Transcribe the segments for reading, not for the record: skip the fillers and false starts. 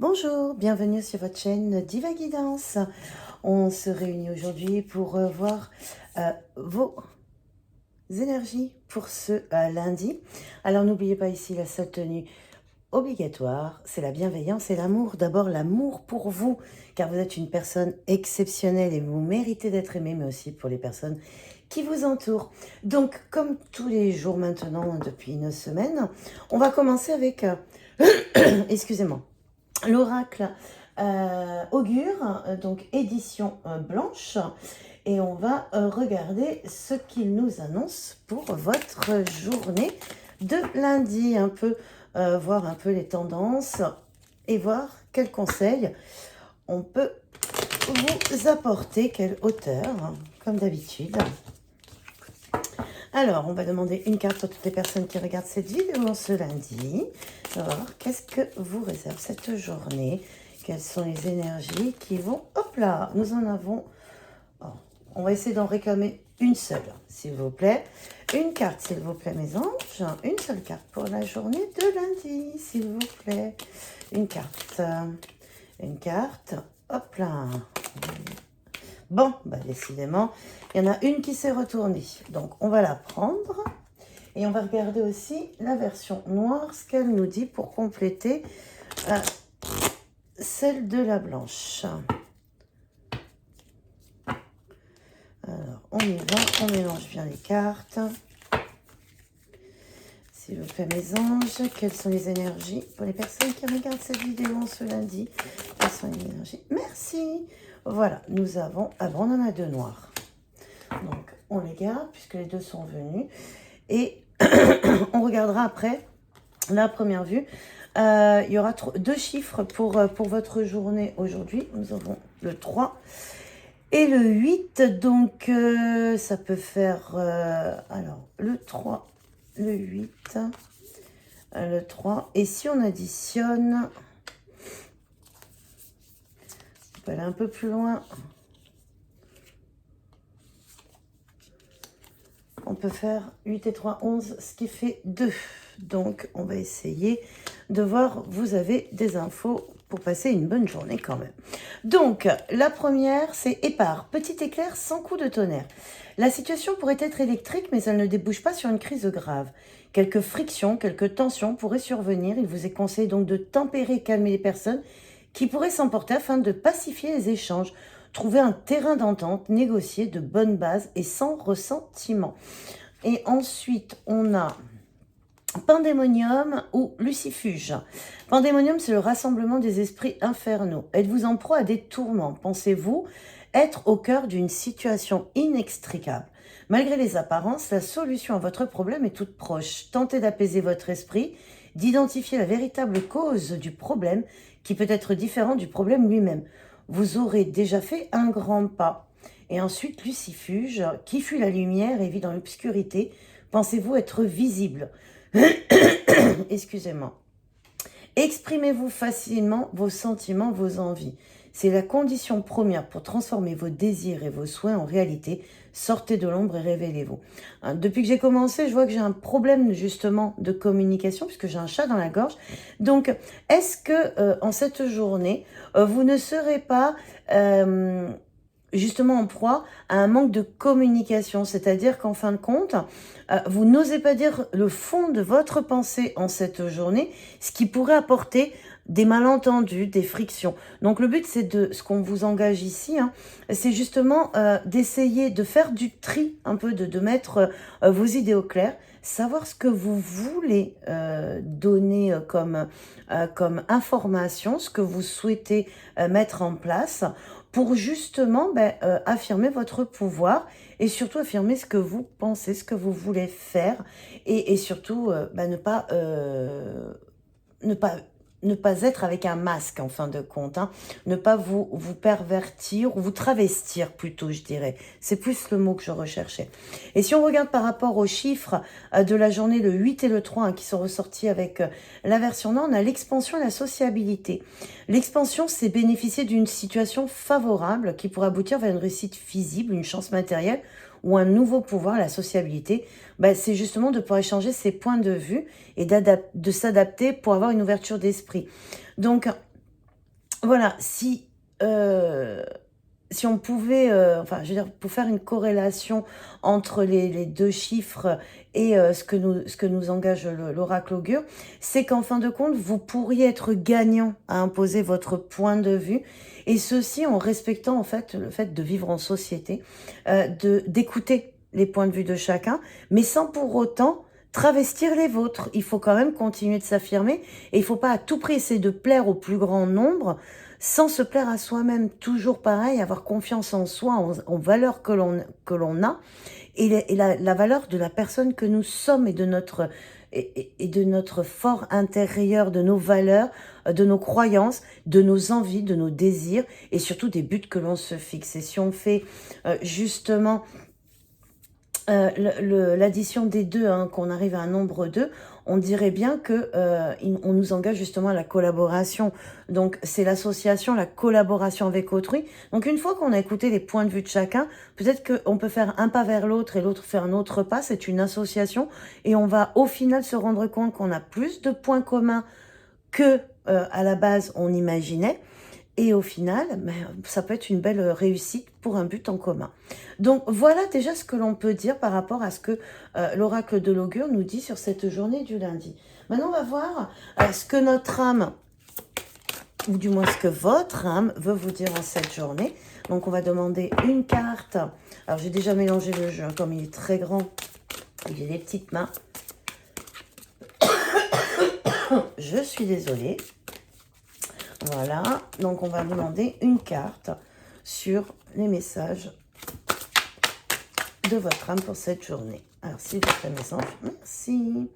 Bonjour, bienvenue sur votre chaîne Diva Guidance. On se réunit aujourd'hui pour voir vos énergies pour ce lundi. Alors n'oubliez pas ici la seule tenue obligatoire, c'est la bienveillance et l'amour. D'abord l'amour pour vous, car vous êtes une personne exceptionnelle et vous méritez d'être aimé, mais aussi pour les personnes qui vous entourent. Donc comme tous les jours maintenant, depuis une semaine, on va commencer avec, excusez-moi, l'oracle augure, donc édition blanche, et on va regarder ce qu'il nous annonce pour votre journée de lundi, un peu voir un peu les tendances et voir quels conseils on peut vous apporter, quelle hauteur, comme d'habitude. Alors, on va demander une carte à toutes les personnes qui regardent cette vidéo ce lundi. Alors, qu'est-ce que vous réserve cette journée? Quelles sont les énergies qui vont... Hop là, nous en avons... Oh, on va essayer d'en réclamer une seule, s'il vous plaît. Une carte, s'il vous plaît, mes anges. Une seule carte pour la journée de lundi, s'il vous plaît. Une carte. Une carte. Hop là. Bon, bah décidément, il y en a une qui s'est retournée. Donc, on va la prendre. Et on va regarder aussi la version noire, ce qu'elle nous dit pour compléter celle de la blanche. Alors, on y va, on mélange bien les cartes. S'il vous plaît, mes anges, quelles sont les énergies pour les personnes qui regardent cette vidéo ce lundi? Quelles sont les énergies? Merci. Voilà, nous avons... Ah bon, on en a deux noirs. Donc, on les garde puisque les deux sont venus. Et on regardera après, la première vue. Il y aura deux chiffres pour votre journée aujourd'hui. Nous avons le 3 et le 8. Donc, ça peut faire... alors, le 3, le 8, le 3. Et si on additionne... On peut aller un peu plus loin. On peut faire 8 et 3, 11, ce qui fait 2. Donc, on va essayer de voir. Vous avez des infos pour passer une bonne journée quand même. Donc, la première, c'est épars. Petit éclair sans coup de tonnerre. La situation pourrait être électrique, mais elle ne débouche pas sur une crise grave. Quelques frictions, quelques tensions pourraient survenir. Il vous est conseillé donc de tempérer et calmer les personnes qui pourraient s'emporter afin de pacifier les échanges. Trouver un terrain d'entente, négocier de bonnes bases et sans ressentiment. Et ensuite, on a Pandémonium ou Lucifuge. Pandémonium, c'est le rassemblement des esprits infernaux. Êtes-vous en proie à des tourments? Pensez-vous être au cœur d'une situation inextricable? Malgré les apparences, la solution à votre problème est toute proche. Tentez d'apaiser votre esprit, d'identifier la véritable cause du problème qui peut être différent du problème lui-même. Vous aurez déjà fait un grand pas. Et ensuite, Lucifuge, qui fuit la lumière et vit dans l'obscurité. Pensez-vous être visible? Excusez-moi. Exprimez-vous facilement vos sentiments, vos envies. C'est la condition première pour transformer vos désirs et vos souhaits en réalité. Sortez de l'ombre et révélez-vous. Depuis que j'ai commencé, je vois que j'ai un problème justement de communication puisque j'ai un chat dans la gorge. Donc, est-ce que en cette journée, vous ne serez pas justement en proie à un manque de communication? C'est-à-dire qu'en fin de compte, vous n'osez pas dire le fond de votre pensée en cette journée, ce qui pourrait apporter des malentendus, des frictions. Donc le but, c'est de ce qu'on vous engage ici, hein, c'est justement d'essayer de faire du tri, un peu de mettre vos idées au clair, savoir ce que vous voulez donner comme information, ce que vous souhaitez mettre en place pour justement affirmer votre pouvoir et surtout affirmer ce que vous pensez, ce que vous voulez faire et surtout ne pas être avec un masque en fin de compte, hein. Ne pas vous pervertir ou vous travestir plutôt, je dirais. C'est plus le mot que je recherchais. Et si on regarde par rapport aux chiffres de la journée, le 8 et le 3 hein, qui sont ressortis avec la version nord, on a l'expansion et la sociabilité. L'expansion, c'est bénéficier d'une situation favorable qui pourrait aboutir vers une réussite visible, une chance matérielle ou un nouveau pouvoir. La sociabilité, c'est justement de pouvoir échanger ses points de vue et de s'adapter pour avoir une ouverture d'esprit. Donc, voilà, si on pouvait, enfin, je veux dire, pour faire une corrélation entre les 2 chiffres et ce que nous engage l'oracle augure, c'est qu'en fin de compte, vous pourriez être gagnant à imposer votre point de vue, et ceci en respectant, en fait, le fait de vivre en société, d'écouter les points de vue de chacun, mais sans pour autant travestir les vôtres. Il faut quand même continuer de s'affirmer, et il ne faut pas à tout prix essayer de plaire au plus grand nombre, sans se plaire à soi-même. Toujours pareil, avoir confiance en soi, en valeurs que l'on a, et la valeur de la personne que nous sommes, et de notre fort intérieur, de nos valeurs, de nos croyances, de nos envies, de nos désirs, et surtout des buts que l'on se fixe. Et si on fait justement l'addition des deux, hein, qu'on arrive à un nombre 2, on dirait bien que on nous engage justement à la collaboration. Donc c'est l'association, la collaboration avec autrui. Donc une fois qu'on a écouté les points de vue de chacun, peut-être qu'on peut faire un pas vers l'autre et l'autre faire un autre pas. C'est une association, et on va au final se rendre compte qu'on a plus de points communs que à la base on imaginait. Et au final, ben, ça peut être une belle réussite pour un but en commun. Donc voilà déjà ce que l'on peut dire par rapport à ce que l'oracle de l'augure nous dit sur cette journée du lundi. Maintenant, on va voir ce que notre âme, ou du moins ce que votre âme veut vous dire en cette journée. Donc on va demander une carte. Alors j'ai déjà mélangé le jeu, hein, comme il est très grand, il a des petites mains. Je suis désolée. Voilà, donc on va demander une carte sur les messages de votre âme pour cette journée. Alors, s'il vous plaît, mes anges, merci.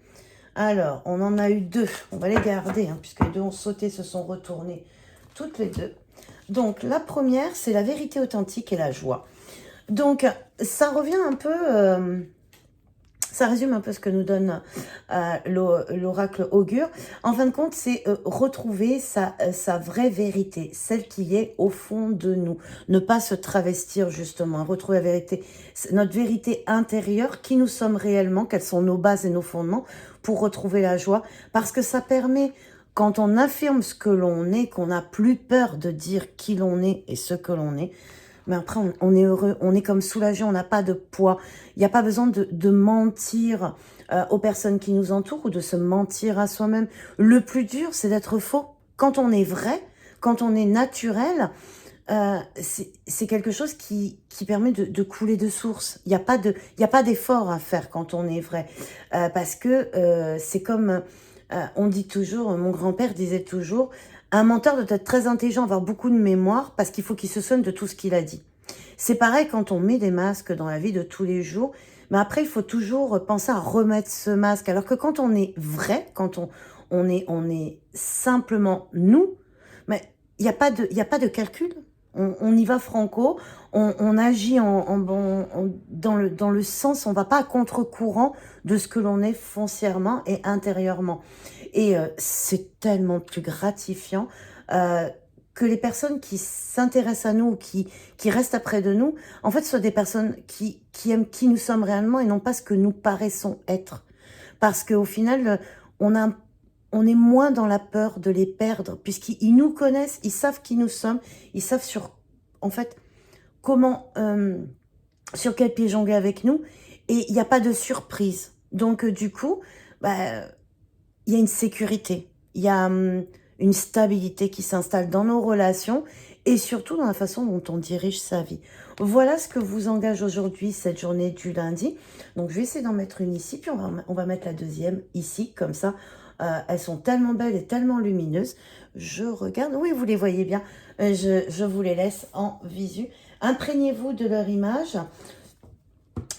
Alors, on en a eu 2, on va les garder, hein, puisque les 2 ont sauté, se sont retournées toutes les 2. Donc, la première, c'est la vérité authentique et la joie. Donc, ça revient un peu... ça résume un peu ce que nous donne l'oracle augure. En fin de compte, c'est retrouver sa vraie vérité, celle qui est au fond de nous. Ne pas se travestir, justement. Retrouver la vérité, notre vérité intérieure, qui nous sommes réellement, quelles sont nos bases et nos fondements, pour retrouver la joie. Parce que ça permet, quand on affirme ce que l'on est, qu'on n'a plus peur de dire qui l'on est et ce que l'on est. Mais après, on est heureux, on est comme soulagé, on n'a pas de poids. Il n'y a pas besoin de mentir aux personnes qui nous entourent, ou de se mentir à soi-même. Le plus dur, c'est d'être faux. Quand on est vrai, quand on est naturel, c'est quelque chose qui permet de couler de source. Il n'y a pas d'effort à faire quand on est vrai. Parce que c'est comme, on dit toujours, mon grand-père disait toujours, un menteur doit être très intelligent, avoir beaucoup de mémoire, parce qu'il faut qu'il se souvienne de tout ce qu'il a dit. C'est pareil quand on met des masques dans la vie de tous les jours, mais après, il faut toujours penser à remettre ce masque. Alors que quand on est vrai, quand on est simplement nous, mais il n'y a pas de calcul. On y va franco, on agit dans le sens, on ne va pas à contre-courant de ce que l'on est foncièrement et intérieurement. Et c'est tellement plus gratifiant que les personnes qui s'intéressent à nous, qui restent après de nous, en fait, soient des personnes qui aiment qui nous sommes réellement, et non pas ce que nous paraissons être. Parce qu'au final, on est moins dans la peur de les perdre, puisqu'ils nous connaissent, ils savent qui nous sommes, ils savent en fait, comment, sur quel pied jongler avec nous, et il n'y a pas de surprise. Donc, du coup, bah, il y a une sécurité, il y a une stabilité qui s'installe dans nos relations, et surtout dans la façon dont on dirige sa vie. Voilà ce que vous engage aujourd'hui cette journée du lundi. Donc je vais essayer d'en mettre une ici, puis on va mettre la deuxième ici, comme ça. Elles sont tellement belles et tellement lumineuses. Je regarde, oui, vous les voyez bien. Je vous les laisse en visu. Imprégnez-vous de leur image,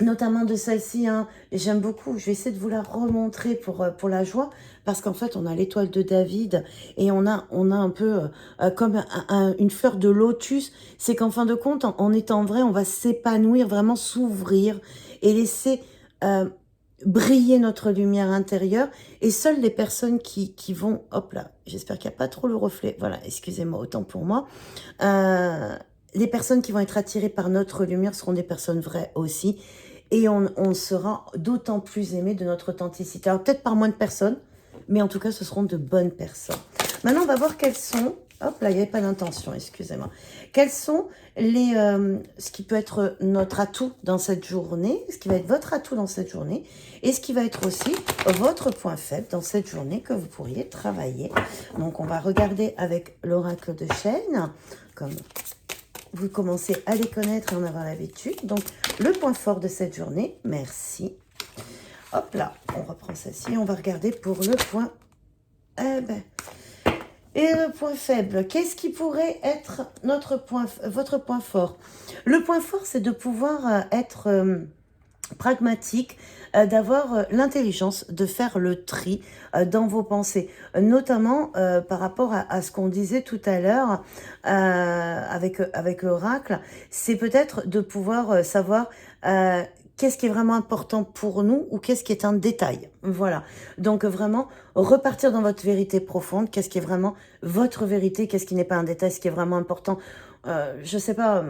notamment de celle-ci, hein. J'aime beaucoup. Je vais essayer de vous la remontrer pour la joie, parce qu'en fait, on a l'étoile de David, et on a un peu comme une fleur de lotus. C'est qu'en fin de compte, en étant vrai, on va s'épanouir, vraiment s'ouvrir, et laisser briller notre lumière intérieure. Et seules les personnes qui vont... Hop là, j'espère qu'il n'y a pas trop le reflet. Voilà, excusez-moi, autant pour moi. Les personnes qui vont être attirées par notre lumière seront des personnes vraies aussi. Et on sera d'autant plus aimé de notre authenticité. Alors peut-être par moins de personnes, mais en tout cas, ce seront de bonnes personnes. Maintenant, on va voir quelles sont Hop, là, il n'y avait pas d'intention, excusez-moi. Quels sont ce qui peut être notre atout dans cette journée, ce qui va être votre atout dans cette journée, et ce qui va être aussi votre point faible dans cette journée que vous pourriez travailler. Donc, on va regarder avec l'oracle de Chêne, comme vous commencez à les connaître et en avoir l'habitude. Donc, le point fort de cette journée, merci. Hop là, on reprend celle-ci, on va regarder pour le point... Et le point faible, qu'est-ce qui pourrait être votre point fort? Le point fort, c'est de pouvoir être pragmatique, d'avoir l'intelligence de faire le tri dans vos pensées, notamment par rapport à ce qu'on disait tout à l'heure avec l'oracle, c'est peut-être de pouvoir savoir qu'est-ce qui est vraiment important pour nous ou qu'est-ce qui est un détail. Voilà. Donc vraiment, repartir dans votre vérité profonde, qu'est-ce qui est vraiment votre vérité, qu'est-ce qui n'est pas un détail, ce qui est vraiment important. Je sais pas,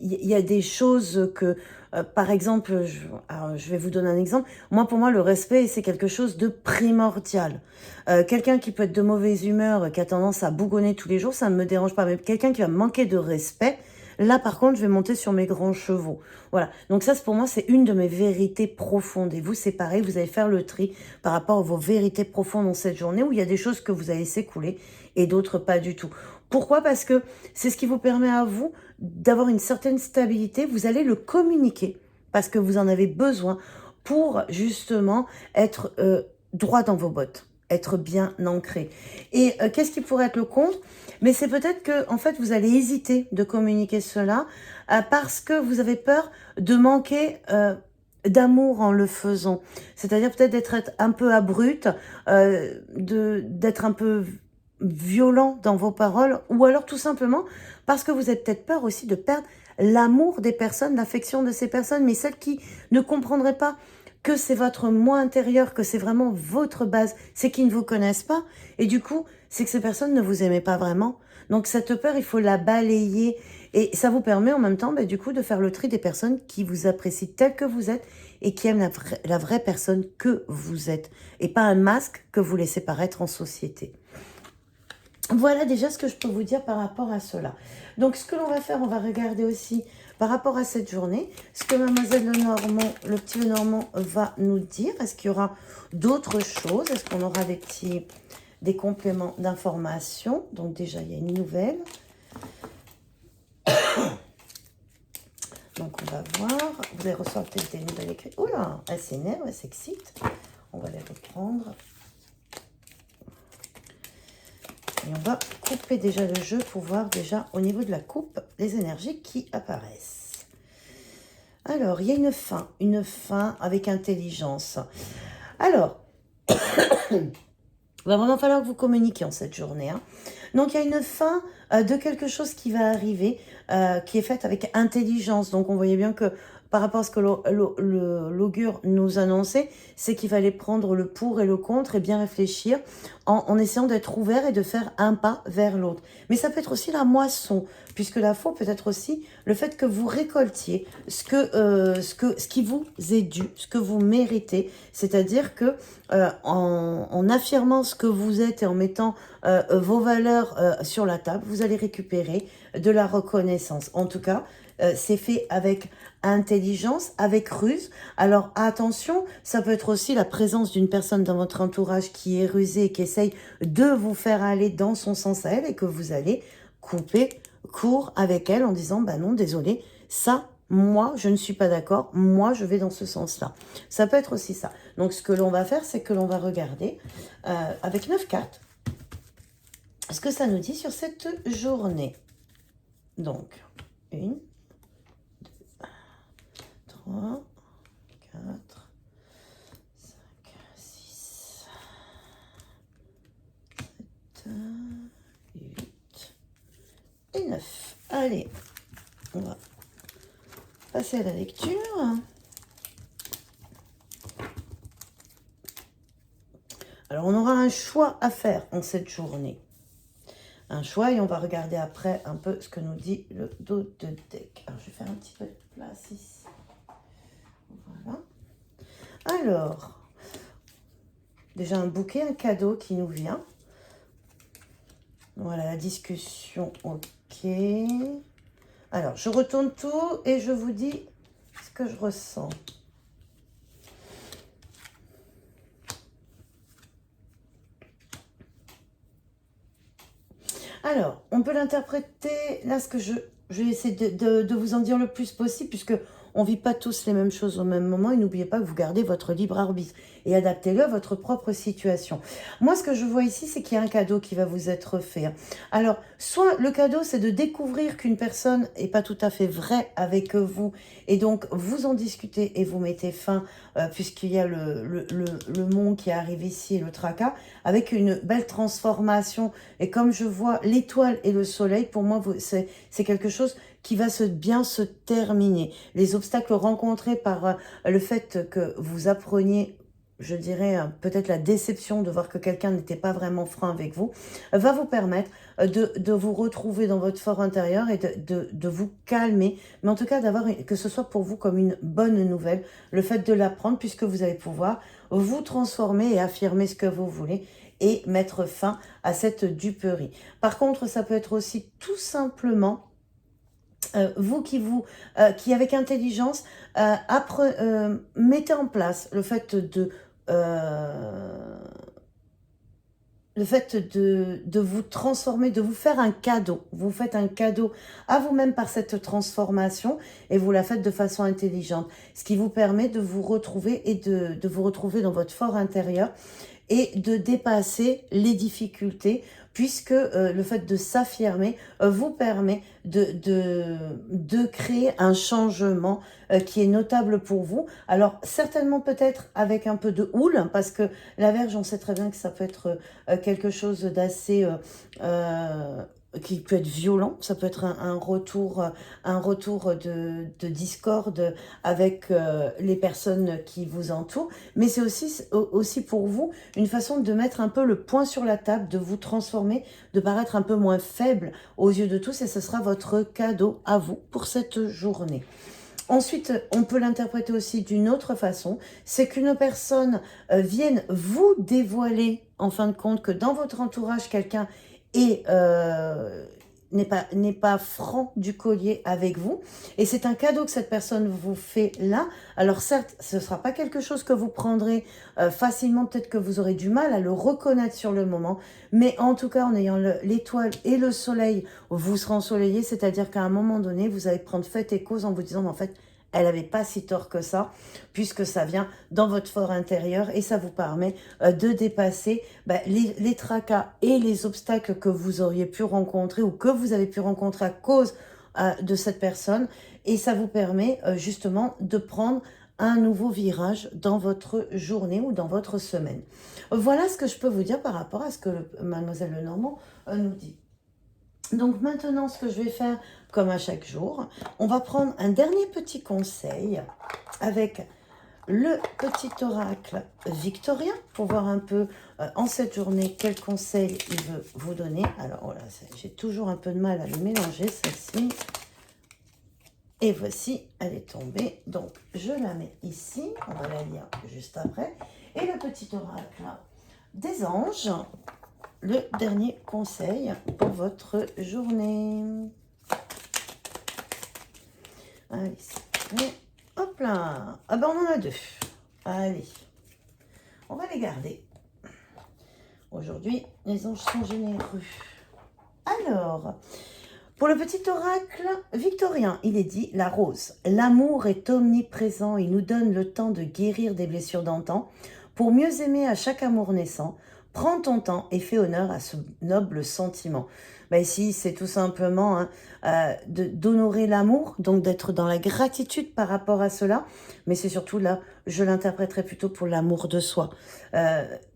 y a des choses que, par exemple, je vais vous donner un exemple. Moi, pour moi, le respect, c'est quelque chose de primordial. Quelqu'un qui peut être de mauvaise humeur, qui a tendance à bougonner tous les jours, ça ne me dérange pas. Mais quelqu'un qui va manquer de respect, là, par contre, je vais monter sur mes grands chevaux. Voilà. Donc ça, pour moi, c'est une de mes vérités profondes. Et vous, c'est pareil, vous allez faire le tri par rapport à vos vérités profondes dans cette journée où il y a des choses que vous avez laissé couler et d'autres pas du tout. Pourquoi? Parce que c'est ce qui vous permet à vous d'avoir une certaine stabilité. Vous allez le communiquer parce que vous en avez besoin pour justement être droit dans vos bottes, être bien ancré. Et qu'est-ce qui pourrait être le contre? Mais c'est peut-être que en fait vous allez hésiter de communiquer cela parce que vous avez peur de manquer d'amour en le faisant. C'est-à-dire peut-être d'être un peu abrupte, d'être un peu violent dans vos paroles, ou alors tout simplement parce que vous avez peut-être peur aussi de perdre l'amour des personnes, l'affection de ces personnes, mais celles qui ne comprendraient pas que c'est votre moi intérieur, que c'est vraiment votre base, c'est qu'ils ne vous connaissent pas, et du coup, c'est que ces personnes ne vous aimaient pas vraiment. Donc cette peur, il faut la balayer, et ça vous permet en même temps, du coup, de faire le tri des personnes qui vous apprécient tel que vous êtes, et qui aiment la vraie personne que vous êtes, et pas un masque que vous laissez paraître en société. Voilà déjà ce que je peux vous dire par rapport à cela. Donc ce que l'on va faire, on va regarder aussi par rapport à cette journée, ce que Mademoiselle Lenormand, le petit Lenormand va nous dire. Est-ce qu'il y aura d'autres choses? Est-ce qu'on aura des compléments d'information? Donc déjà, il y a une nouvelle. Donc on va voir. Vous allez recevoir peut-être des nouvelles écrites. Oula, elle s'énerve, elle s'excite. On va les reprendre. Et on va couper déjà le jeu pour voir déjà au niveau de la coupe les énergies qui apparaissent. Alors, il y a une fin avec intelligence. Alors, il va vraiment falloir que vous communiquiez en cette journée. Hein. Donc, il y a une fin de quelque chose qui va arriver, qui est faite avec intelligence. Donc, on voyait bien que par rapport à ce que l'augure nous annonçait, c'est qu'il fallait prendre le pour et le contre et bien réfléchir en essayant d'être ouvert et de faire un pas vers l'autre. Mais ça peut être aussi la moisson, puisque la faux peut être aussi le fait que vous récoltiez ce qui vous est dû, ce que vous méritez. C'est-à-dire que en affirmant ce que vous êtes et en mettant vos valeurs sur la table, vous allez récupérer de la reconnaissance. En tout cas, c'est fait avec intelligence, avec ruse. Alors attention, ça peut être aussi la présence d'une personne dans votre entourage qui est rusée et qui essaye de vous faire aller dans son sens à elle et que vous allez couper court avec elle en disant bah non, désolé, ça, moi, je ne suis pas d'accord, moi, je vais dans ce sens-là. Ça peut être aussi ça. Donc ce que l'on va faire, c'est que l'on va regarder avec 9 cartes ce que ça nous dit sur cette journée. Donc, 1, 2, 3, 4, 5, 6, 7, 8 et 9. Allez, on va passer à la lecture. Alors, on aura un choix à faire en cette journée. Un choix et on va regarder après un peu ce que nous dit le dos de deck. Alors, je vais faire un petit peu de place ici. Voilà. Alors, déjà un bouquet, un cadeau qui nous vient. Voilà, la discussion, ok. Alors, je retourne tout et je vous dis ce que je ressens. Alors, on peut l'interpréter, là, je vais essayer de vous en dire le plus possible, puisque on ne vit pas tous les mêmes choses au même moment, et n'oubliez pas que vous gardez votre libre arbitre, et adaptez-le à votre propre situation. Moi, ce que je vois ici, c'est qu'il y a un cadeau qui va vous être fait. Alors, soit le cadeau, c'est de découvrir qu'une personne n'est pas tout à fait vraie avec vous, et donc vous en discutez et vous mettez fin, puisqu'il y a le monde qui arrive ici, et le tracas, avec une belle transformation. Et comme je vois l'étoile et le soleil, pour moi, c'est quelque chose qui va bien se terminer. Les obstacles rencontrés par le fait que vous appreniez, je dirais, peut-être la déception de voir que quelqu'un n'était pas vraiment franc avec vous, va vous permettre de vous retrouver dans votre fort intérieur et de vous calmer, mais en tout cas que ce soit pour vous comme une bonne nouvelle, le fait de l'apprendre, puisque vous allez pouvoir vous transformer et affirmer ce que vous voulez et mettre fin à cette duperie. Par contre, ça peut être aussi tout simplement vous qui avec intelligence, mettez en place le fait de vous transformer, de vous faire un cadeau. Vous faites un cadeau à vous-même par cette transformation et vous la faites de façon intelligente. Ce qui vous permet de vous retrouver et de vous retrouver dans votre fort intérieur et de dépasser les difficultés, puisque le fait de s'affirmer vous permet de créer un changement qui est notable pour vous. Alors, certainement peut-être avec un peu de houle, parce que la Vierge, on sait très bien que ça peut être quelque chose d'assez qui peut être violent. Ça peut être un retour de discorde avec les personnes qui vous entourent, mais c'est aussi pour vous une façon de mettre un peu le point sur la table, de vous transformer, de paraître un peu moins faible aux yeux de tous, et ce sera votre cadeau à vous pour cette journée. Ensuite, on peut l'interpréter aussi d'une autre façon, c'est qu'une personne vienne vous dévoiler, en fin de compte, que dans votre entourage, quelqu'un est... n'est pas franc du collier avec vous. Et c'est un cadeau que cette personne vous fait là. Alors certes, ce ne sera pas quelque chose que vous prendrez facilement. Peut-être que vous aurez du mal à le reconnaître sur le moment. Mais en tout cas, en ayant l'étoile et le soleil, vous serez ensoleillé. C'est-à-dire qu'à un moment donné, vous allez prendre fait et cause en vous disant, mais en fait, elle n'avait pas si tort que ça, puisque ça vient dans votre fort intérieur et ça vous permet de dépasser les tracas et les obstacles que vous auriez pu rencontrer ou que vous avez pu rencontrer à cause de cette personne. Et ça vous permet justement de prendre un nouveau virage dans votre journée ou dans votre semaine. Voilà ce que je peux vous dire par rapport à ce que Mademoiselle Lenormand nous dit. Donc maintenant, ce que je vais faire, comme à chaque jour, on va prendre un dernier petit conseil avec le petit oracle victorien pour voir un peu en cette journée quel conseil il veut vous donner. Alors voilà, j'ai toujours un peu de mal à les mélanger, celle-ci. Et voici, elle est tombée. Donc je la mets ici, on va la lire juste après. Et le petit oracle des anges, le dernier conseil pour votre journée. Allez, hop là. Ah ben on en a deux. Allez, on va les garder. Aujourd'hui, les anges sont généreux. Alors, pour le petit oracle victorien, il est dit la rose. L'amour est omniprésent, il nous donne le temps de guérir des blessures d'antan. Pour mieux aimer à chaque amour naissant, prends ton temps et fais honneur à ce noble sentiment. Ici, c'est tout simplement d'honorer l'amour, donc d'être dans la gratitude par rapport à cela. Mais c'est surtout là, je l'interpréterai plutôt pour l'amour de soi.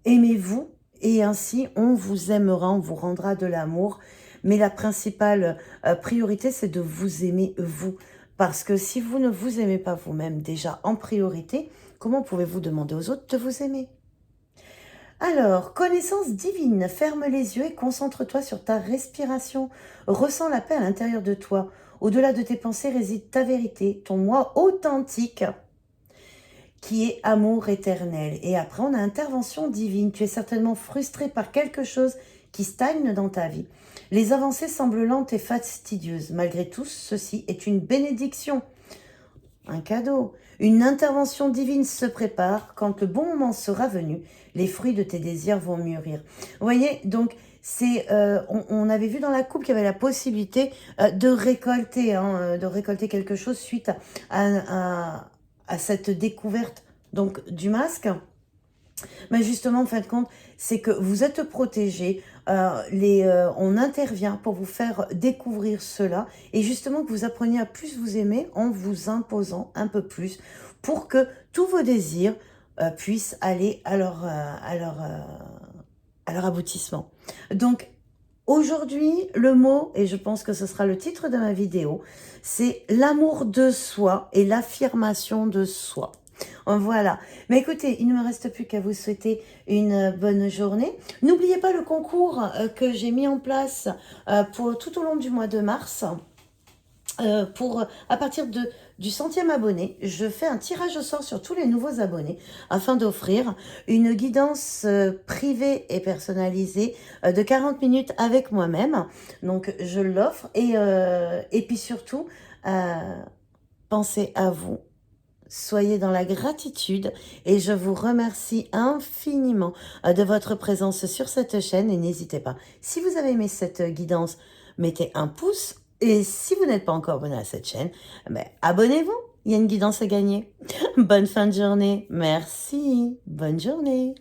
Aimez-vous et ainsi on vous aimera, on vous rendra de l'amour. Mais la principale priorité, c'est de vous aimer vous. Parce que si vous ne vous aimez pas vous-même déjà en priorité, comment pouvez-vous demander aux autres de vous aimer ? Alors, connaissance divine, ferme les yeux et concentre-toi sur ta respiration. Ressens la paix à l'intérieur de toi. Au-delà de tes pensées réside ta vérité, ton moi authentique, qui est amour éternel. Et après, on a intervention divine. Tu es certainement frustré par quelque chose qui stagnent dans ta vie. Les avancées semblent lentes et fastidieuses. Malgré tout, ceci est une bénédiction, un cadeau. Une intervention divine se prépare. Quand le bon moment sera venu, les fruits de tes désirs vont mûrir. Vous voyez, donc, on avait vu dans la coupe qu'il y avait la possibilité de récolter quelque chose suite à cette découverte donc, du masque. Mais justement, en fin de compte, c'est que vous êtes protégé. On intervient pour vous faire découvrir cela et justement que vous appreniez à plus vous aimer en vous imposant un peu plus pour que tous vos désirs puissent aller à leur aboutissement. Donc, aujourd'hui, le mot, et je pense que ce sera le titre de ma vidéo, c'est l'amour de soi et l'affirmation de soi. Voilà. Mais écoutez, il ne me reste plus qu'à vous souhaiter une bonne journée. N'oubliez pas le concours que j'ai mis en place pour tout au long du mois de mars. À partir du 100e abonné, je fais un tirage au sort sur tous les nouveaux abonnés afin d'offrir une guidance privée et personnalisée de 40 minutes avec moi-même. Donc, je l'offre et puis surtout, pensez à vous. Soyez dans la gratitude et je vous remercie infiniment de votre présence sur cette chaîne et n'hésitez pas, si vous avez aimé cette guidance, mettez un pouce et si vous n'êtes pas encore abonné à cette chaîne, abonnez-vous, il y a une guidance à gagner. Bonne fin de journée, merci, bonne journée.